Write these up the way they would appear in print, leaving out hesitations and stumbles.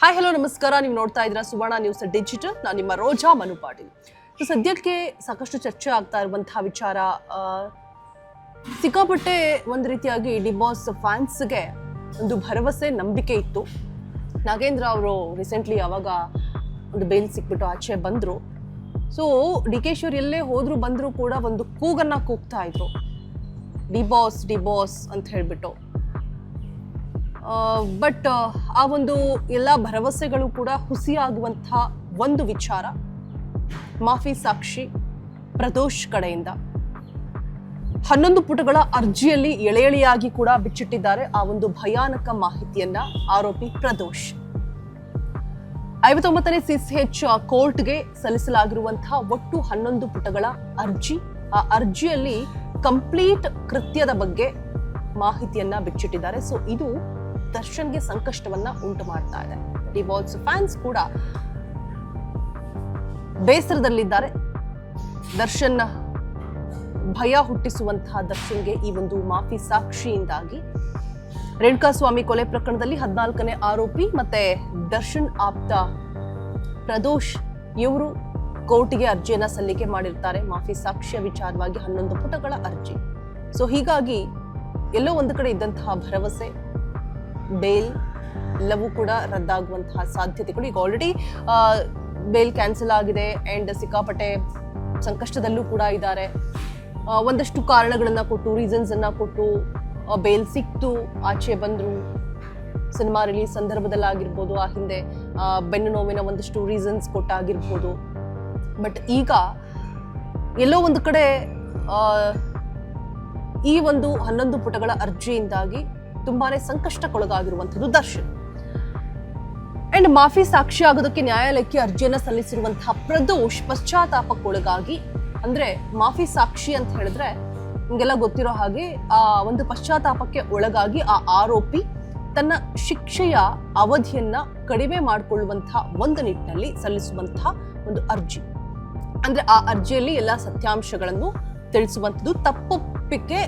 Hi hello ನಮಸ್ಕಾರ. ನೀವು ನೋಡ್ತಾ ಇದ್ದೀರಾ ಸುವರ್ಣ ನ್ಯೂಸ್ ಡಿಜಿಟಲ್. ನಾನು ನಿಮ್ಮ ರೋಜಾ ಮನು ಪಾಟೀಲ್. ಸದ್ಯಕ್ಕೆ ಸಾಕಷ್ಟು ಚರ್ಚೆ ಆಗ್ತಾ ಇರುವಂತಹ ವಿಚಾರ, ಸಿಕ್ಕಾಪಟ್ಟೆ ಒಂದು ರೀತಿಯಾಗಿ ಡಿ ಬಾಸ್ ಫ್ಯಾನ್ಸ್ಗೆ ಒಂದು ಭರವಸೆ ನಂಬಿಕೆ ಇತ್ತು. ನಾಗೇಂದ್ರ ಅವರು ರೀಸೆಂಟ್ಲಿ ಯಾವಾಗ ಒಂದು ಬೇಲ್ ಸಿಕ್ಬಿಟ್ಟು ಆಚೆ ಬಂದರು. ಸೊ ಡಿ ಕೆ ಶಿವರ್ ಎಲ್ಲೇ ಹೋದ್ರು ಬಂದರೂ ಕೂಡ ಒಂದು ಕೂಗನ್ನು ಕೂಗ್ತಾ ಇದ್ರು, ಡಿ ಬಾಸ್ ಅಂತ ಹೇಳಿಬಿಟ್ಟು. ಬಟ್ ಆ ಒಂದು ಎಲ್ಲ ಭರವಸೆಗಳು ಕೂಡ ಹುಸಿಯಾಗುವಂಥ ಒಂದು ವಿಚಾರ ಮಾಫಿ ಸಾಕ್ಷಿ ಪ್ರದೋಷ್ ಕಡೆಯಿಂದ 11 ಪುಟಗಳ ಅರ್ಜಿಯಲ್ಲಿ ಎಳೆಯಾಗಿ ಕೂಡ ಬಿಚ್ಚಿಟ್ಟಿದ್ದಾರೆ ಆ ಒಂದು ಭಯಾನಕ ಮಾಹಿತಿಯನ್ನ ಆರೋಪಿ ಪ್ರದೋಷ್. 59ನೇ CCH ಕೋರ್ಟ್ಗೆ ಸಲ್ಲಿಸಲಾಗಿರುವಂತಹ ಒಟ್ಟು 11 ಪುಟಗಳ ಅರ್ಜಿ. ಆ ಅರ್ಜಿಯಲ್ಲಿ ಕಂಪ್ಲೀಟ್ ಕೃತ್ಯದ ಬಗ್ಗೆ ಮಾಹಿತಿಯನ್ನ ಬಿಚ್ಚಿಟ್ಟಿದ್ದಾರೆ. ಸೊ ಇದು ದರ್ಶನ್ಗೆ ಸಂಕಷ್ಟವನ್ನ ಉಂಟು ಮಾಡ್ತಾ ಇದೆ. ಡಿ ಬಾಸ್ ಫ್ಯಾನ್ಸ್ ಕೂಡ ಬೇಸರದಲ್ಲಿದ್ದಾರೆ. ದರ್ಶನ್ ಭಯ ಹುಟ್ಟಿಸುವಂತಹ ದರ್ಶನ್ಗೆ ಈ ಒಂದು ಮಾಫಿ ಸಾಕ್ಷಿಯಿಂದಾಗಿ ರೇಣುಕಾಸ್ವಾಮಿ ಕೊಲೆ ಪ್ರಕರಣದಲ್ಲಿ 14ನೇ ಆರೋಪಿ ಮತ್ತೆ ದರ್ಶನ್ ಆಪ್ತ ಪ್ರದೋಷ್ ಇವರು ಕೋರ್ಟ್ಗೆ ಅರ್ಜಿಯನ್ನ ಸಲ್ಲಿಕೆ ಮಾಡಿರ್ತಾರೆ. ಮಾಫಿ ಸಾಕ್ಷಿಯ ವಿಚಾರವಾಗಿ 11 ಪುಟಗಳ ಅರ್ಜಿ. ಸೊ ಹೀಗಾಗಿ ಎಲ್ಲೋ ಒಂದು ಕಡೆ ಇದ್ದಂತಹ ಭರವಸೆ, ಬೇಲ್ ಎಲ್ಲವೂ ಕೂಡ ರದ್ದಾಗುವಂತಹ ಸಾಧ್ಯತೆಗಳು. ಈಗ ಆಲ್ರೆಡಿ ಬೇಲ್ ಕ್ಯಾನ್ಸಲ್ ಆಗಿದೆ ಅಂಡ್ ಸಿಕ್ಕಾಪಟ್ಟೆ ಸಂಕಷ್ಟದಲ್ಲೂ ಕೂಡ ಇದ್ದಾರೆ. ಒಂದಷ್ಟು ಕಾರಣಗಳನ್ನ ಕೊಟ್ಟು, ರೀಸನ್ಸ್ ಅನ್ನ ಕೊಟ್ಟು ಬೇಲ್ ಸಿಕ್ತು, ಆಚೆ ಬಂದ್ರು. ಸಿನಿಮಾ ರಿಲೀಸ್ ಸಂದರ್ಭದಲ್ಲಾಗಿರ್ಬೋದು, ಆ ಹಿಂದೆ ಬೆನ್ನು ನೋವಿನ ಒಂದಷ್ಟು ರೀಸನ್ಸ್ ಕೊಟ್ಟಾಗಿರ್ಬೋದು. ಬಟ್ ಈಗ ಎಲ್ಲೋ ಒಂದು ಕಡೆ ಈ ಒಂದು 11 ಪುಟಗಳ ಅರ್ಜಿಯಿಂದಾಗಿ ತುಂಬಾನೇ ಸಂಕಷ್ಟಕ್ಕೊಳಗಾಗಿರುವಂಥದ್ದು ದರ್ಶನ್. ಅಂಡ್ ಮಾಫಿ ಸಾಕ್ಷಿ ಆಗೋದಕ್ಕೆ ನ್ಯಾಯಾಲಯಕ್ಕೆ ಅರ್ಜಿಯನ್ನ ಸಲ್ಲಿಸಿರುವಂತಹ ಪ್ರದೋಷ್ ಪಶ್ಚಾತ್ತಾಪಕ್ಕೊಳಗಾಗಿ, ಅಂದ್ರೆ ಮಾಫಿ ಸಾಕ್ಷಿ ಅಂತ ಹೇಳಿದ್ರೆ ನಿಮಗೆಲ್ಲ ಗೊತ್ತಿರೋ ಹಾಗೆ ಆ ಒಂದು ಪಶ್ಚಾತ್ತಾಪಕ್ಕೆ ಒಳಗಾಗಿ ಆ ಆರೋಪಿ ತನ್ನ ಶಿಕ್ಷೆಯ ಅವಧಿಯನ್ನ ಕಡಿಮೆ ಮಾಡಿಕೊಳ್ಳುವಂತಹ ಒಂದು ನಿಟ್ಟಿನಲ್ಲಿ ಸಲ್ಲಿಸುವಂತಹ ಒಂದು ಅರ್ಜಿ. ಅಂದ್ರೆ ಆ ಅರ್ಜಿಯಲ್ಲಿ ಎಲ್ಲ ಸತ್ಯಾಂಶಗಳನ್ನು ತಿಳಿಸುವಂಥದ್ದು, ತಪ್ಪೊಪ್ಪಿಗೆ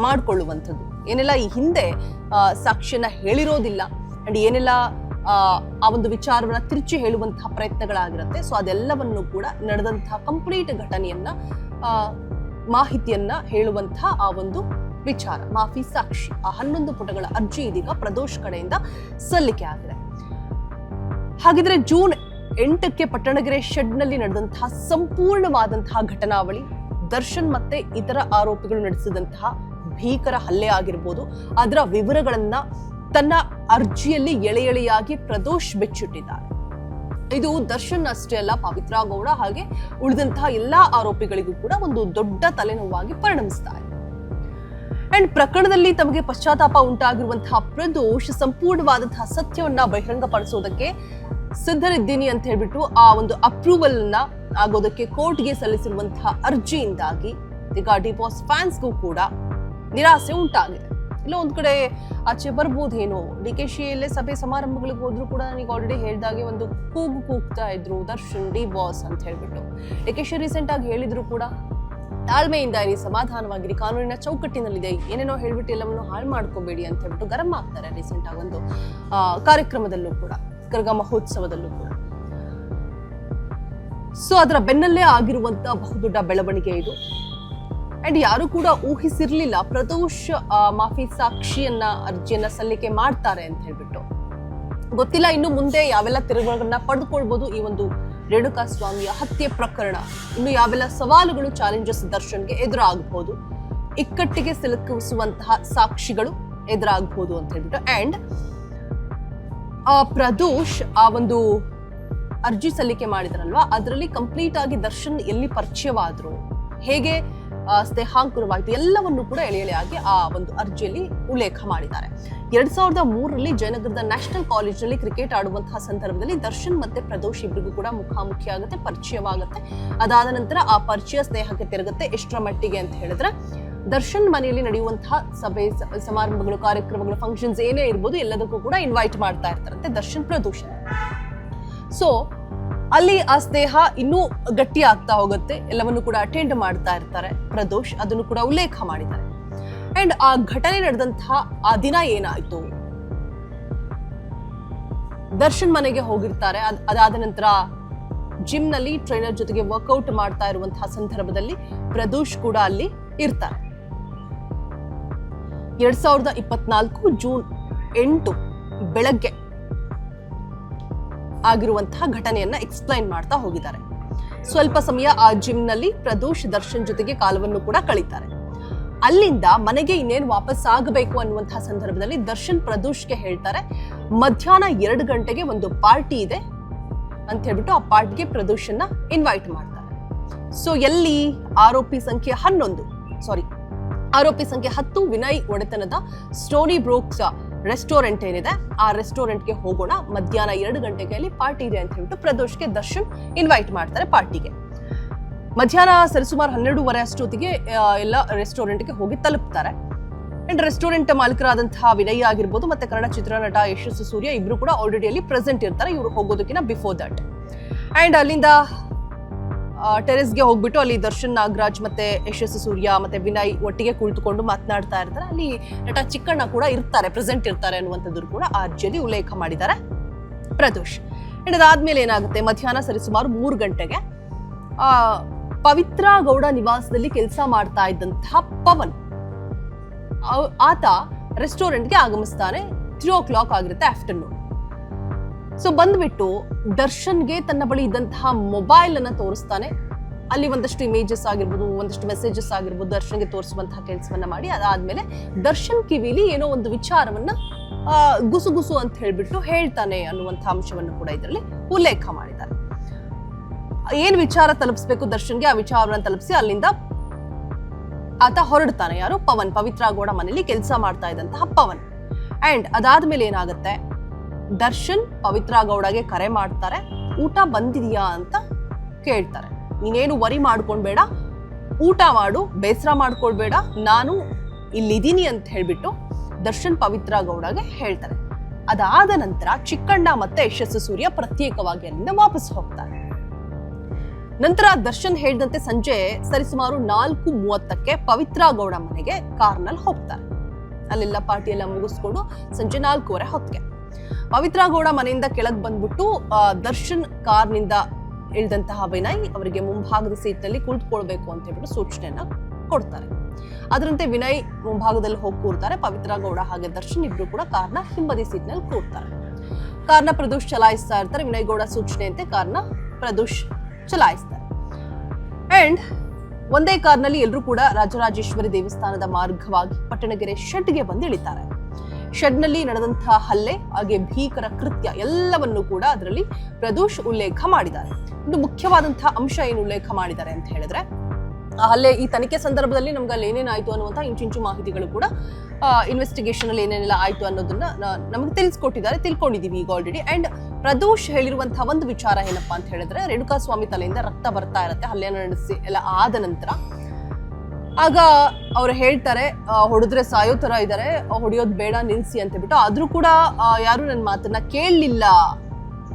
ಮಾಡಿಕೊಳ್ಳುವಂಥದ್ದು. ಏನೆಲ್ಲ ಈ ಹಿಂದೆ ಸಾಕ್ಷಿಯನ್ನ ಹೇಳಿರೋದಿಲ್ಲ ಅಂಡ್ ಏನೆಲ್ಲ ಆ ಒಂದು ವಿಚಾರವನ್ನ ತಿರುಚಿ ಹೇಳುವಂತಹ ಪ್ರಯತ್ನಗಳಾಗಿರುತ್ತೆ. ಸೊ ಅದೆಲ್ಲವನ್ನು ಕೂಡ ನಡೆದಂತಹ ಕಂಪ್ಲೀಟ್ ಘಟನೆಯನ್ನ, ಮಾಹಿತಿಯನ್ನ ಹೇಳುವಂತಹ ಆ ಒಂದು ವಿಚಾರ ಮಾಫಿ ಸಾಕ್ಷಿ. ಆ 11 ಪುಟಗಳ ಅರ್ಜಿ ಇದೀಗ ಪ್ರದೋಷ್ ಕಡೆಯಿಂದ ಸಲ್ಲಿಕೆ ಆಗಿದೆ. ಹಾಗಿದ್ರೆ ಜೂನ್ 8ಕ್ಕೆ ಪಟ್ಟಣಗೆರೆ ಶೆಡ್ನಲ್ಲಿ ನಡೆದಂತಹ ಸಂಪೂರ್ಣವಾದಂತಹ ಘಟನಾವಳಿ, ದರ್ಶನ್ ಮತ್ತೆ ಇತರ ಆರೋಪಿಗಳು ನಡೆಸಿದಂತಹ ಭೀಕರ ಹಲ್ಲೆ ಆಗಿರ್ಬೋದು, ಅದರ ವಿವರಗಳನ್ನ ತನ್ನ ಅರ್ಜಿಯಲ್ಲಿ ಎಳೆಯಾಗಿ ಪ್ರದೋಷ್ ಬಿಚ್ಚಿಟ್ಟಿದ್ದಾರೆ. ಇದು ದರ್ಶನ್ ಅಷ್ಟೇ ಅಲ್ಲ, ಪವಿತ್ರ ಗೌಡ ಹಾಗೆ ಉಳಿದಂತಹ ಎಲ್ಲಾ ಆರೋಪಿಗಳಿಗೂ ಕೂಡ ಒಂದು ದೊಡ್ಡ ತಲೆನೋವಾಗಿ ಪರಿಣಮಿಸ್ತಾ ಇದೆ. ಅಂಡ್ ಪ್ರಕರಣದಲ್ಲಿ ತಮಗೆ ಪಶ್ಚಾತ್ತಾಪ ಉಂಟಾಗಿರುವಂತಹ ಪ್ರದೋಷ್ ಸಂಪೂರ್ಣವಾದಂತಹ ಸತ್ಯವನ್ನ ಬಹಿರಂಗಪಡಿಸೋದಕ್ಕೆ ಸಿದ್ಧರಿದ್ದೀನಿ ಅಂತ ಹೇಳ್ಬಿಟ್ಟು ಆ ಒಂದು ಅಪ್ರೂವಲ್ ನ ಆಗೋದಕ್ಕೆ ಕೋರ್ಟ್ಗೆ ಸಲ್ಲಿಸಿರುವಂತಹ ಅರ್ಜಿಯಿಂದಾಗಿ ಈಗ ಡಿ ಬಾಸ್ ಫ್ಯಾನ್ಸ್ಗೂ ಕೂಡ ನಿರಾಸೆ ಉಂಟಾಗಿದೆ. ಇಲ್ಲ ಒಂದ್ ಕಡೆ ಆಚೆ ಬರ್ಬೋದೇನೋ, ಡಿ ಕೆ ಶಿ ಎಲ್ಲೇ ಸಭೆ ಸಮಾರಂಭಗಳಿಗೆ ಹೋದ್ರು ಕೂಡ ನನಗೆ ಆಲ್ರೆಡಿ ಹೇಳಿದಾಗೆ ಒಂದು ಕೂಗ್ತಾ ಇದ್ರು ದರ್ಶನ್ ಡಿ ಬಾಸ್ ಅಂತ ಹೇಳ್ಬಿಟ್ಟು. ಡಿ ಕೆ ಶಿ ರೀಸೆಂಟ್ ಆಗಿ ಹೇಳಿದ್ರು ಕೂಡ, ತಾಳ್ಮೆಯಿಂದ ಇರಿ, ಸಮಾಧಾನವಾಗಿರಿ, ಕಾನೂನಿನ ಚೌಕಟ್ಟಿನಲ್ಲಿದೆ, ಏನೇನೋ ಹೇಳ್ಬಿಟ್ಟು ಎಲ್ಲವನ್ನು ಹಾಳು ಮಾಡ್ಕೋಬೇಡಿ ಅಂತ ಹೇಳ್ಬಿಟ್ಟು ಗರಂ ಆಗ್ತಾರೆ ರೀಸೆಂಟ್ ಆಗಿ ಒಂದು ಕಾರ್ಯಕ್ರಮದಲ್ಲೂ ಕೂಡ, ಗರ್ಗ ಮಹೋತ್ಸವದಲ್ಲೂ ಕೂಡ. ಸೊ ಅದರ ಬೆನ್ನಲ್ಲೇ ಆಗಿರುವಂತ ಬಹುದೊಡ್ಡ ಬೆಳವಣಿಗೆ ಇದು. ಅಂಡ್ ಯಾರು ಕೂಡ ಊಹಿಸಿರ್ಲಿಲ್ಲ ಪ್ರದೋಷ್ ಮಾಫಿ ಸಾಕ್ಷಿಯನ್ನ ಅರ್ಜಿಯನ್ನ ಸಲ್ಲಿಕೆ ಮಾಡ್ತಾರೆ ಅಂತ ಹೇಳ್ಬಿಟ್ಟು. ಗೊತ್ತಿಲ್ಲ ಇನ್ನು ಮುಂದೆ ಯಾವೆಲ್ಲ ತಿರುವುಗಳನ್ನ ಪಡೆದುಕೊಳ್ಬಹುದು ಈ ಒಂದು ರೇಣುಕಾಸ್ವಾಮಿಯ ಹತ್ಯೆ ಪ್ರಕರಣ, ಇನ್ನು ಯಾವೆಲ್ಲ ಸವಾಲುಗಳು, ಚಾಲೆಂಜಸ್ ದರ್ಶನ್ಗೆ ಎದುರಾಗಬಹುದು, ಇಕ್ಕಟ್ಟಿಗೆ ಸಿಲುಕಿಸುವಂತಹ ಸಾಕ್ಷಿಗಳು ಎದುರಾಗಬಹುದು ಅಂತ ಹೇಳ್ಬಿಟ್ಟು. ಅಂಡ್ ಪ್ರದೋಷ್ ಆ ಒಂದು ಅರ್ಜಿ ಸಲ್ಲಿಕೆ ಮಾಡಿದ್ರಲ್ವಾ, ಅದರಲ್ಲಿ ಕಂಪ್ಲೀಟ್ ಆಗಿ ದರ್ಶನ್ ಎಲ್ಲಿ ಪರಿಚಯವಾದ್ರು, ಹೇಗೆ ಸ್ನೇಹಾಂಕುರವಾಯಿತು, ಎಲ್ಲವನ್ನು ಕೂಡ ಎಳೆಯಾಗಿ ಆ ಒಂದು ಅರ್ಜಿಯಲ್ಲಿ ಉಲ್ಲೇಖ ಮಾಡಿದ್ದಾರೆ. 2003ರಲ್ಲಿ ಜಯನಗರದ ನ್ಯಾಷನಲ್ ಕಾಲೇಜ್ನಲ್ಲಿ ಕ್ರಿಕೆಟ್ ಆಡುವಂತಹ ಸಂದರ್ಭದಲ್ಲಿ ದರ್ಶನ್ ಮತ್ತೆ ಪ್ರದೋಷ್ ಇಬ್ಬರಿಗೂ ಕೂಡ ಮುಖಾಮುಖಿ ಆಗುತ್ತೆ, ಪರಿಚಯವಾಗುತ್ತೆ. ಅದಾದ ನಂತರ ಆ ಪರಿಚಯ ಸ್ನೇಹಕ್ಕೆ ತಿರುಗುತ್ತೆ. ಎಷ್ಟರ ಮಟ್ಟಿಗೆ ಅಂತ ಹೇಳಿದ್ರೆ, ದರ್ಶನ್ ಮನೆಯಲ್ಲಿ ನಡೆಯುವಂತಹ ಸಭೆ ಸಮಾರಂಭಗಳು, ಕಾರ್ಯಕ್ರಮಗಳು, ಫಂಕ್ಷನ್ಸ್ ಏನೇ ಇರ್ಬೋದು ಎಲ್ಲದಕ್ಕೂ ಕೂಡ ಇನ್ವೈಟ್ ಮಾಡ್ತಾ ಇರ್ತಾರಂತೆ ದರ್ಶನ್ ಪ್ರದೋಷ್. ಸೊ ಅಲ್ಲಿ ಆ ಸ್ನೇಹ ಇನ್ನೂ ಗಟ್ಟಿ ಆಗ್ತಾ ಹೋಗುತ್ತೆ, ಎಲ್ಲವನ್ನು ಕೂಡ ಅಟೆಂಡ್ ಮಾಡ್ತಾ ಇರ್ತಾರೆ ಪ್ರದೋಷ್, ಅದನ್ನು ಕೂಡ ಉಲ್ಲೇಖ ಮಾಡಿದ್ದಾರೆ. ಅಂಡ್ ಆ ಘಟನೆ ನಡೆದಂತಹ ಆ ದಿನ ಏನಾಯ್ತು, ದರ್ಶನ್ ಮನೆಗೆ ಹೋಗಿರ್ತಾರೆ. ಅದಾದ ನಂತರ ಜಿಮ್ ನಲ್ಲಿ ಟ್ರೈನರ್ ಜೊತೆಗೆ ವರ್ಕೌಟ್ ಮಾಡ್ತಾ ಇರುವಂತಹ ಸಂದರ್ಭದಲ್ಲಿ ಪ್ರದೋಷ್ ಕೂಡ ಅಲ್ಲಿ ಇರ್ತಾರೆ. 2024 ಜೂನ್ 8 ಬೆಳಗ್ಗೆ ಆಗಿರುವಂತಹ ಘಟನೆಯನ್ನ ಎಕ್ಸ್ಪ್ಲೈನ್ ಮಾಡ್ತಾ ಹೋಗಿದ್ದಾರೆ. ಸ್ವಲ್ಪ ಸಮಯ ಆ ಜಿಮ್ ನಲ್ಲಿ ಪ್ರದೋಷ್ ದರ್ಶನ್ ಜೊತೆಗೆ ಕಾಲವನ್ನು ಕೂಡ ಕಳೀತಾರೆ. ಅಲ್ಲಿಂದ ಮನೆಗೆ ಇನ್ನೇನು ವಾಪಸ್ ಆಗಬೇಕು ಅನ್ನುವಂತಹ ಸಂದರ್ಭದಲ್ಲಿ ದರ್ಶನ್ ಪ್ರದೋಷ್ಗೆ ಹೇಳ್ತಾರೆ, ಮಧ್ಯಾಹ್ನ 2 ಗಂಟೆಗೆ ಒಂದು ಪಾರ್ಟಿ ಇದೆ ಅಂತ ಹೇಳ್ಬಿಟ್ಟು ಆ ಪಾರ್ಟಿಗೆ ಪ್ರದೋಷನ್ನ ಇನ್ವೈಟ್ ಮಾಡ್ತಾರೆ. ಸೊ ಎಲ್ಲಿ? ಆರೋಪಿ ಸಂಖ್ಯೆ 10 ವಿನಯ್ ಒಡೆತನದ ಸ್ಟೋನಿ ಬ್ರೋಕ್ಸ್ ರೆಸ್ಟೋರೆಂಟ್ ಏನಿದೆ ಆ ರೆಸ್ಟೋರೆಂಟ್ಗೆ ಹೋಗೋಣ, ಮಧ್ಯಾಹ್ನ 2 ಗಂಟೆಗೆ ಅಲ್ಲಿ ಪಾರ್ಟಿ ಇದೆ ಅಂತ ಹೇಳ್ಬಿಟ್ಟು ಪ್ರದೋಷ್ಗೆ ದರ್ಶನ್ ಇನ್ವೈಟ್ ಮಾಡ್ತಾರೆ ಪಾರ್ಟಿಗೆ. ಮಧ್ಯಾಹ್ನ ಸರಿಸುಮಾರು 12:30 ಅಷ್ಟೊತ್ತಿಗೆ ಎಲ್ಲ ರೆಸ್ಟೋರೆಂಟ್ಗೆ ಹೋಗಿ ತಲುಪ್ತಾರೆ. ಅಂಡ್ ರೆಸ್ಟೋರೆಂಟ್ ಮಾಲೀಕರಾದಂತಹ ವಿನಯ್ ಆಗಿರ್ಬೋದು ಮತ್ತೆ ಕನ್ನಡ ಚಿತ್ರನಟ ಯಶಸ್ವಿ ಸೂರ್ಯ ಇಬ್ರು ಕೂಡ ಆಲ್ರೆಡಿ ಅಲ್ಲಿ ಪ್ರೆಸೆಂಟ್ ಇರ್ತಾರೆ, ಇವರು ಹೋಗೋದಕ್ಕಿಂತ ಬಿಫೋರ್ ದಟ್. ಅಂಡ್ ಅಲ್ಲಿಂದ ಟೆರೆಸ್ಗೆ ಹೋಗ್ಬಿಟ್ಟು ಅಲ್ಲಿ ದರ್ಶನ್, ನಾಗರಾಜ್ ಮತ್ತೆ ಯಶಸ್ವಿ ಸೂರ್ಯ ಮತ್ತೆ ವಿನಯ್ ಒಟ್ಟಿಗೆ ಕುಳಿತುಕೊಂಡು ಮಾತನಾಡ್ತಾ ಇರ್ತಾರೆ. ಅಲ್ಲಿ ನಟ ಚಿಕ್ಕಣ್ಣ ಕೂಡ ಇರ್ತಾರೆ, ಪ್ರೆಸೆಂಟ್ ಇರ್ತಾರೆ ಅನ್ನುವಂಥದ್ದು ಕೂಡ ಆ ಅರ್ಜಿಯಲ್ಲಿ ಉಲ್ಲೇಖ ಮಾಡಿದ್ದಾರೆ ಪ್ರದೋಷ್. ಅಂಡ್ ಅದಾದ್ಮೇಲೆ ಏನಾಗುತ್ತೆ, ಮಧ್ಯಾಹ್ನ ಸರಿಸುಮಾರು 3 ಗಂಟೆಗೆ ಪವಿತ್ರ ಗೌಡ ನಿವಾಸದಲ್ಲಿ ಕೆಲಸ ಮಾಡ್ತಾ ಇದ್ದಂತಹ ಪವನ್ ಆತ ರೆಸ್ಟೋರೆಂಟ್ಗೆ ಆಗಮಿಸ್ತಾನೆ. 3 o'clock ಆಗಿರುತ್ತೆ ಆಫ್ಟರ್ನೂನ್. ಸೊ ಬಂದ್ಬಿಟ್ಟು ದರ್ಶನ್ಗೆ ತನ್ನ ಬಳಿ ಇದ್ದಂತಹ ಮೊಬೈಲ್ ಅನ್ನ ತೋರಿಸ್ತಾನೆ. ಅಲ್ಲಿ ಒಂದಷ್ಟು ಇಮೇಜಸ್ ಆಗಿರ್ಬೋದು, ಒಂದಷ್ಟು ಮೆಸೇಜಸ್ ಆಗಿರ್ಬೋದು ದರ್ಶನ್ಗೆ ತೋರಿಸುವಂತಹ ಕೆಲಸವನ್ನ ಮಾಡಿ, ಅದಾದ್ಮೇಲೆ ದರ್ಶನ್ ಕಿವಿಲಿ ಏನೋ ಒಂದು ವಿಚಾರವನ್ನ ಗುಸುಗುಸು ಅಂತ ಹೇಳ್ಬಿಟ್ಟು ಹೇಳ್ತಾನೆ ಅನ್ನುವಂತಹ ಅಂಶವನ್ನು ಕೂಡ ಇದರಲ್ಲಿ ಉಲ್ಲೇಖ ಮಾಡಿದ್ದಾರೆ. ಏನ್ ವಿಚಾರ ತಲುಪಿಸ್ಬೇಕು ದರ್ಶನ್ಗೆ, ಆ ವಿಚಾರವನ್ನು ತಲುಪಿಸಿ ಅಲ್ಲಿಂದ ಆತ ಹೊರಡ್ತಾನೆ. ಯಾರು? ಪವನ್, ಪವಿತ್ರ ಗೌಡ ಮನೆಯಲ್ಲಿ ಕೆಲಸ ಮಾಡ್ತಾ ಇದ್ದಂತಹ ಪವನ್. ಅಂಡ್ ಅದಾದ್ಮೇಲೆ ಏನಾಗುತ್ತೆ, ದರ್ಶನ್ ಪವಿತ್ರ ಗೌಡಗೆ ಕರೆ ಮಾಡ್ತಾರೆ, ಊಟ ಬಂದಿದೆಯಾ ಅಂತ ಕೇಳ್ತಾರೆ. ನೀನೇನು ವರಿ ಮಾಡ್ಕೊಂಡ್ಬೇಡ, ಊಟ ಮಾಡು, ಬೇಸರ ಮಾಡ್ಕೊಳ್ಬೇಡ, ನಾನು ಇಲ್ಲಿದ್ದೀನಿ ಅಂತ ಹೇಳ್ಬಿಟ್ಟು ದರ್ಶನ್ ಪವಿತ್ರ ಗೌಡಗೆ ಹೇಳ್ತಾರೆ. ಅದಾದ ನಂತರ ಚಿಕ್ಕಣ್ಣ ಮತ್ತೆ ಯಶಸ್ವಿ ಸೂರ್ಯ ಪ್ರತ್ಯೇಕವಾಗಿ ಅಲ್ಲಿಂದ ವಾಪಸ್ ಹೋಗ್ತಾರೆ. ನಂತರ ದರ್ಶನ್ ಹೇಳಿದಂತೆ ಸಂಜೆ ಸರಿಸುಮಾರು 4:30ಕ್ಕೆ ಪವಿತ್ರ ಗೌಡ ಮನೆಗೆ ಕಾರ್ನಲ್ಲಿ ಹೋಗ್ತಾರೆ. ಅಲ್ಲೆಲ್ಲ ಪಾರ್ಟಿ ಎಲ್ಲ ಮುಗಿಸ್ಕೊಂಡು ಸಂಜೆ 4:15 ಹೊತ್ತಿಗೆ ಪವಿತ್ರ ಗೌಡ ಮನೆಯಿಂದ ಕೆಳಗ್ ಬಂದ್ಬಿಟ್ಟು ದರ್ಶನ್ ಕಾರ್ನಿಂದ ಇಳಿದಂತಹ ವಿನಯ್ ಅವರಿಗೆ ಮುಂಭಾಗದ ಸೀಟ್ನಲ್ಲಿ ಕುಳಿತುಕೊಳ್ಬೇಕು ಅಂತ ಹೇಳ್ಬಿಟ್ಟು ಸೂಚನೆಯನ್ನ ಕೊಡ್ತಾರೆ. ಅದರಂತೆ ವಿನಯ್ ಮುಂಭಾಗದಲ್ಲಿ ಹೋಗಿ ಕೂರ್ತಾರೆ. ಪವಿತ್ರ ಗೌಡ ಹಾಗೆ ದರ್ಶನ್ ಇಬ್ರು ಕೂಡ ಕಾರ್ನ ಹಿಂಬದಿ ಸೀಟ್ನಲ್ಲಿ ಕೂರ್ತಾರೆ. ಕಾರ್ನ ಪ್ರದೋಷ್ ಚಲಾಯಿಸ್ತಾ ಇರ್ತಾರೆ. ವಿನಯ್ ಗೌಡ ಸೂಚನೆಯಂತೆ ಕಾರ್ನ ಪ್ರದೋಷ್ ಚಲಾಯಿಸ್ತಾರೆ. ಅಂಡ್ ಒಂದೇ ಕಾರ್ನಲ್ಲಿ ಎಲ್ಲರೂ ಕೂಡ ರಾಜರಾಜೇಶ್ವರಿ ದೇವಸ್ಥಾನದ ಮಾರ್ಗವಾಗಿ ಪಟ್ಟಣಗೆರೆ ಶೆಡ್ಗೆ ಬಂದು ಇಳಿತಾರೆ. ಶೆಡ್ನಲ್ಲಿ ನಡೆದಂತಹ ಹಲ್ಲೆ ಹಾಗೆ ಭೀಕರ ಕೃತ್ಯ ಎಲ್ಲವನ್ನೂ ಕೂಡ ಅದರಲ್ಲಿ ಪ್ರದೋಷ್ ಉಲ್ಲೇಖ ಮಾಡಿದ್ದಾರೆ. ಒಂದು ಮುಖ್ಯವಾದಂತಹ ಅಂಶ ಏನು ಉಲ್ಲೇಖ ಮಾಡಿದ್ದಾರೆ ಅಂತ ಹೇಳಿದ್ರೆ, ಆ ಹಲ್ಲೆ ಈ ತನಿಖೆ ಸಂದರ್ಭದಲ್ಲಿ ನಮ್ಗೆ ಅಲ್ಲಿ ಏನೇನಾಯ್ತು ಅನ್ನುವಂತಹ ಇಂಚಿಂಚು ಮಾಹಿತಿಗಳು ಕೂಡ ಇನ್ವೆಸ್ಟಿಗೇಷನ್ ಅಲ್ಲಿ ಏನೇನೆಲ್ಲ ಆಯ್ತು ಅನ್ನೋದನ್ನ ನಮಗೆ ತಿಳ್ಕೊಂಡಿದೀವಿ ಈಗ ಆಲ್ರೆಡಿ. ಅಂಡ್ ಪ್ರದೋಷ್ ಹೇಳಿರುವಂತಹ ಒಂದು ವಿಚಾರ ಏನಪ್ಪಾ ಅಂತ ಹೇಳಿದ್ರೆ, ರೇಣುಕಾಸ್ವಾಮಿ ತಲೆಯಿಂದ ರಕ್ತ ಬರ್ತಾ ಇರುತ್ತೆ ಹಲ್ಲೆನ ನಡೆಸಿ ಎಲ್ಲ ಆದ ನಂತರ. ಆಗ ಅವ್ರು ಹೇಳ್ತಾರೆ, ಹೊಡೆದ್ರೆ ಸಾಯೋ ತರ ಇದಾರೆ, ಹೊಡೆಯೋದ್ ಬೇಡ ನಿಲ್ಸಿ ಅಂತ ಹೇಳ್ಬಿಟ್ಟು. ಆದ್ರೂ ಕೂಡ ಯಾರು ನನ್ನ ಮಾತನ್ನ ಕೇಳಲಿಲ್ಲ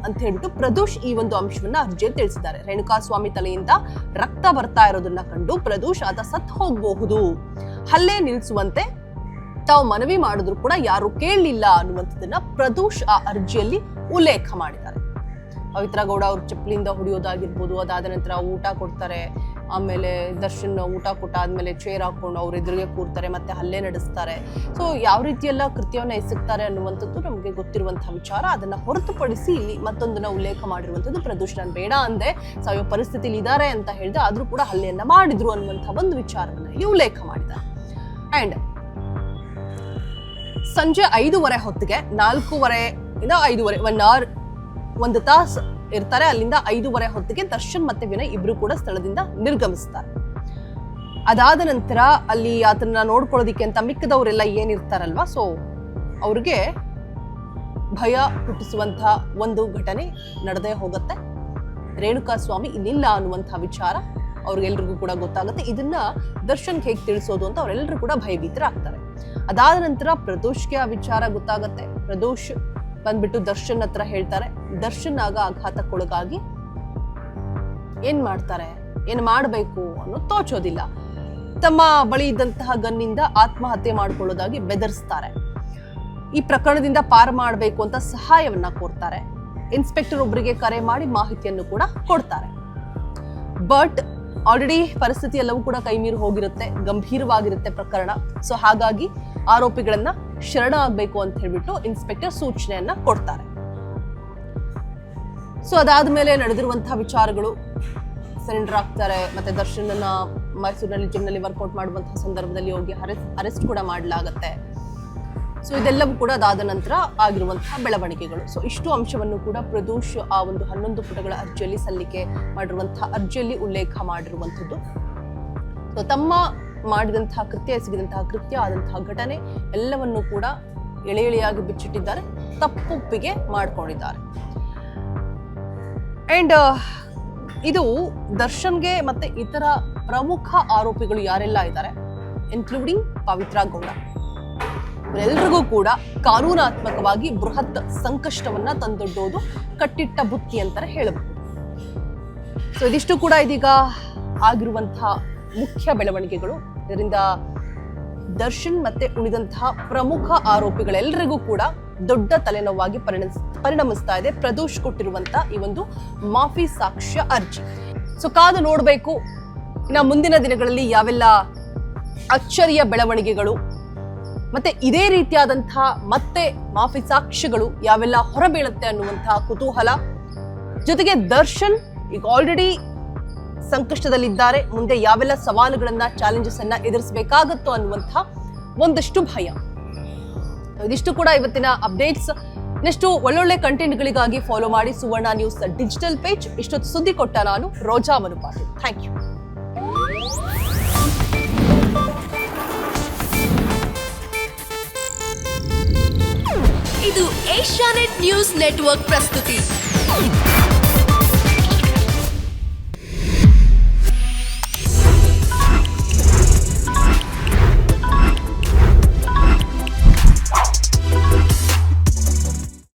ಅಂತ ಹೇಳ್ಬಿಟ್ಟು ಪ್ರದೋಷ್ ಈ ಒಂದು ಅಂಶವನ್ನ ಅರ್ಜಿಯಲ್ಲಿ ತಿಳಿಸಿದ್ದಾರೆ. ರೇಣುಕಾಸ್ವಾಮಿ ತಲೆಯಿಂದ ರಕ್ತ ಬರ್ತಾ ಇರೋದನ್ನ ಕಂಡು ಪ್ರದೋಷ್ ಆತ ಸತ್ ಹೋಗಬಹುದು, ಹಲ್ಲೆ ನಿಲ್ಸುವಂತೆ ತಾವು ಮನವಿ ಮಾಡಿದ್ರು ಕೂಡ ಯಾರು ಕೇಳಲಿಲ್ಲ ಅನ್ನುವಂಥದ್ದನ್ನ ಪ್ರದೋಷ್ ಆ ಅರ್ಜಿಯಲ್ಲಿ ಉಲ್ಲೇಖ ಮಾಡಿದ್ದಾರೆ. ಪವಿತ್ರ ಗೌಡ ಅವ್ರ ಚಪ್ಪಲಿಂದ ಹೊಡೆಯೋದಾಗಿರ್ಬೋದು, ಅದಾದ ನಂತರ ಊಟ ಕೊಡ್ತಾರೆ, ಆಮೇಲೆ ದರ್ಶನ್ ಊಟ ಕೊಟ್ಟಾದ್ಮೇಲೆ ಚೇರ್ ಹಾಕೊಂಡು ಅವ್ರ ಎದುರಿಗೆ ಕೂರ್ತಾರೆ, ಮತ್ತೆ ಹಲ್ಲೆ ನಡೆಸ್ತಾರೆ. ಸೊ ಯಾವ ರೀತಿಯೆಲ್ಲ ಕೃತ್ಯವನ್ನ ಎಸಗ್ತಾರೆ ಅನ್ನುವಂಥದ್ದು ನಮಗೆ ಗೊತ್ತಿರುವಂತಹ ವಿಚಾರ. ಅದನ್ನ ಹೊರತುಪಡಿಸಿ ಇಲ್ಲಿ ಮತ್ತೊಂದನ್ನ ಉಲ್ಲೇಖ ಮಾಡಿರುವಂಥದ್ದು ಪ್ರದೋಷ್ ನಾನು ಬೇಡ ಅಂದೆ, ಸಾಯೋ ಪರಿಸ್ಥಿತಿಲಿ ಇದ್ದಾರೆ ಅಂತ ಹೇಳಿದ್ರೆ ಆದ್ರೂ ಕೂಡ ಹಲ್ಲೆಯನ್ನ ಮಾಡಿದ್ರು ಅನ್ನುವಂತಹ ಒಂದು ವಿಚಾರವನ್ನ ಇಲ್ಲಿ ಉಲ್ಲೇಖ ಮಾಡಿದ್ದಾರೆ. ಅಂಡ್ ಸಂಜೆ 5:15 ಹೊತ್ತಿಗೆ 4:30 ಇಂದ 5:30 1 hour 1 ತಾಸು ಇರ್ತಾರೆ. ಅಲ್ಲಿಂದ 5:30 ಹೊತ್ತಿಗೆ ದರ್ಶನ್ ಮತ್ತೆ ವಿನಯ್ ಇಬ್ರು ಕೂಡ ಸ್ಥಳದಿಂದ ನಿರ್ಗಮಿಸ್ತಾರೆ. ಅದಾದ ನಂತರ ಅಲ್ಲಿ ಆತನ ನೋಡ್ಕೊಳ್ಳೋದಿಕ್ಕೆ ಅಂತ ಮಿಕ್ಕದವರೆಲ್ಲ ಏನಿರ್ತಾರಲ್ವಾ, ಸೊ ಅವ್ರಿಗೆ ಭಯ ಹುಟ್ಟಿಸುವಂತಹ ಒಂದು ಘಟನೆ ನಡೆದೇ ಹೋಗುತ್ತೆ. ರೇಣುಕಾಸ್ವಾಮಿ ಇಲ್ಲಿಲ್ಲ ಅನ್ನುವಂತಹ ವಿಚಾರ ಅವ್ರಿಗೆಲ್ರಿಗೂ ಕೂಡ ಗೊತ್ತಾಗುತ್ತೆ. ಇದನ್ನ ದರ್ಶನ್ ಹೇಗೆ ತಿಳಿಸೋದು ಅಂತ ಅವರೆಲ್ಲರೂ ಕೂಡ ಭಯಭೀತರಾಗ್ತಾರೆ. ಅದಾದ ನಂತರ ಪ್ರದೋಷ್ಗೆ ಆ ವಿಚಾರ ಗೊತ್ತಾಗತ್ತೆ. ಪ್ರದೋಷ್ ಬಂದ್ಬಿಟ್ಟು ದರ್ಶನ್ ಹತ್ರ ಹೇಳ್ತಾರೆ. ದರ್ಶನ್ ಆಗ ಆಘಾತಕ್ಕೊಳಗಾಗಿ ಏನ್ ಮಾಡ್ತಾರೆ, ಏನ್ ಮಾಡ್ಬೇಕು ಅನ್ನೋದು ತೋಚೋದಿಲ್ಲ. ತಮ್ಮ ಬಳಿ ಇದ್ದಂತಹ ಗನ್ನಿಂದ ಆತ್ಮಹತ್ಯೆ ಮಾಡ್ಕೊಳ್ಳೋದಾಗಿ ಬೆದರಿಸ್ತಾರೆ. ಈ ಪ್ರಕರಣದಿಂದ ಪಾರು ಮಾಡಬೇಕು ಅಂತ ಸಹಾಯವನ್ನ ಕೋರ್ತಾರೆ. ಇನ್ಸ್ಪೆಕ್ಟರ್ ಒಬ್ಬರಿಗೆ ಕರೆ ಮಾಡಿ ಮಾಹಿತಿಯನ್ನು ಕೂಡ ಕೊಡ್ತಾರೆ. ಬಟ್ ಆಲ್ರೆಡಿ ಪರಿಸ್ಥಿತಿ ಎಲ್ಲವೂ ಕೂಡ ಕೈಮೀರಿ ಹೋಗಿರುತ್ತೆ, ಗಂಭೀರವಾಗಿರುತ್ತೆ ಪ್ರಕರಣ. ಸೊ ಹಾಗಾಗಿ ಆರೋಪಿಗಳನ್ನ ಶರಣ ಆಗ್ಬೇಕು ಅಂತ ಹೇಳ್ಬಿಟ್ಟು ಇನ್ಸ್ಪೆಕ್ಟರ್ ಸೂಚನೆಯನ್ನ ಕೊಡ್ತಾರೆ. ಸೊ ಅದಾದ್ಮೇಲೆ ನಡೆದಿರುವಂತಹ ವಿಚಾರಗಳು, ಸರೆಂಡರ್ ಆಗ್ತಾರೆ. ಮತ್ತೆ ದರ್ಶನ್ ಅನ್ನ ಮೈಸೂರಿನಲ್ಲಿ ಜಿಮ್ನಲ್ಲಿ ವರ್ಕೌಟ್ ಮಾಡುವಂತಹ ಸಂದರ್ಭದಲ್ಲಿ ಹೋಗಿ ಅರೆಸ್ಟ್ ಕೂಡ ಮಾಡಲಾಗತ್ತೆ. ಸೊ ಇದೆಲ್ಲವೂ ಕೂಡ ಅದಾದ ನಂತರ ಆಗಿರುವಂತಹ ಬೆಳವಣಿಗೆಗಳು. ಸೊ ಇಷ್ಟು ಅಂಶವನ್ನು ಕೂಡ ಪ್ರದೋಷ್ ಆ ಒಂದು 11 ಪುಟಗಳ ಅರ್ಜಿಯಲ್ಲಿ ಸಲ್ಲಿಕೆ ಮಾಡಿರುವಂತಹ ಅರ್ಜಿಯಲ್ಲಿ ಉಲ್ಲೇಖ ಮಾಡಿರುವಂಥದ್ದು. ಸೊ ತಮ್ಮ ಮಾಡಿದಂತಹ ಕೃತ್ಯ, ಎಸಗಿದಂತಹ ಕೃತ್ಯ, ಆದಂತಹ ಘಟನೆ ಎಲ್ಲವನ್ನು ಕೂಡ ಎಳೆ ಎಳೆಯಾಗಿ ಬಿಚ್ಚಿಟ್ಟಿದ್ದಾರೆ, ತಪ್ಪೊಪ್ಪಿಗೆ ಮಾಡ್ಕೊಂಡಿದ್ದಾರೆ. ಅಂಡ್ ಇದು ದರ್ಶನ್ಗೆ ಮತ್ತೆ ಇತರ ಪ್ರಮುಖ ಆರೋಪಿಗಳು ಯಾರೆಲ್ಲ ಇದ್ದಾರೆ, ಇನ್ಕ್ಲೂಡಿಂಗ್ ಪವಿತ್ರ ಗೌಡ, ಇವರೆಲ್ಲರಿಗೂ ಕೂಡ ಕಾನೂನಾತ್ಮಕವಾಗಿ ಬೃಹತ್ ಸಂಕಷ್ಟವನ್ನ ತಂದೊಡ್ಡೋದು ಕಟ್ಟಿಟ್ಟ ಬುತ್ತಿ ಅಂತಾನೆ ಹೇಳಬಹುದು. ಸೊ ಇದಿಷ್ಟು ಕೂಡ ಇದೀಗ ಆಗಿರುವಂತಹ ಮುಖ್ಯ ಬೆಳವಣಿಗೆಗಳು. ಇದರಿಂದ ದರ್ಶನ್ ಮತ್ತೆ ಉಳಿದಂತಹ ಪ್ರಮುಖ ಆರೋಪಿಗಳೆಲ್ಲರಿಗೂ ಕೂಡ ದೊಡ್ಡ ತಲೆನೋವಾಗಿ ಪರಿಣಮಿಸ್ತಾ ಇದೆ ಪ್ರದೋಷ್ ಕೊಟ್ಟಿರುವಂತಹ ಈ ಒಂದು ಮಾಫಿ ಸಾಕ್ಷ್ಯ ಅರ್ಜಿ. ಸೊ ಕಾದು ನೋಡಬೇಕು ಇನ್ನು ಮುಂದಿನ ದಿನಗಳಲ್ಲಿ ಯಾವೆಲ್ಲ ಅಚ್ಚರಿಯ ಬೆಳವಣಿಗೆಗಳು ಮತ್ತೆ ಇದೇ ರೀತಿಯಾದಂತಹ ಮತ್ತೆ ಮಾಫಿ ಸಾಕ್ಷ್ಯಗಳು ಯಾವೆಲ್ಲ ಹೊರಬೀಳುತ್ತೆ ಅನ್ನುವಂತಹ ಕುತೂಹಲ. ಜೊತೆಗೆ ದರ್ಶನ್ ಈಗ ಆಲ್ರೆಡಿ ಸಂಕಷ್ಟದಲ್ಲಿದ್ದಾರೆ, ಮುಂದೆ ಯಾವೆಲ್ಲ ಸವಾಲುಗಳನ್ನ, ಚಾಲೆಂಜಸ್ ಅನ್ನ ಎದುರಿಸಬೇಕಾಗತ್ತೋ ಅನ್ನುವಂತಹ ಒಂದಷ್ಟು ಭಯ. ಇದಿಷ್ಟು ಕೂಡ ಇವತ್ತಿನ ಅಪ್ಡೇಟ್ಸ್. ನೆಕ್ಸ್ಟ್ ಒಳ್ಳೊಳ್ಳೆ ಕಂಟೆಂಟ್ಗಳಿಗಾಗಿ ಫಾಲೋ ಮಾಡಿ ಸುವರ್ಣ ನ್ಯೂಸ್ ಡಿಜಿಟಲ್ ಪೇಜ್. ಇಷ್ಟೊತ್ತು ಸುದ್ದಿ ಕೊಟ್ಟ ನಾನು ರೋಜಾ ಮನುಪಾಟಿ. Thank you. ಇದು ಏಷ್ಯಾನೆಟ್ ನ್ಯೂಸ್ ನೆಟ್ವರ್ಕ್ ಪ್ರಸ್ತುತಿ.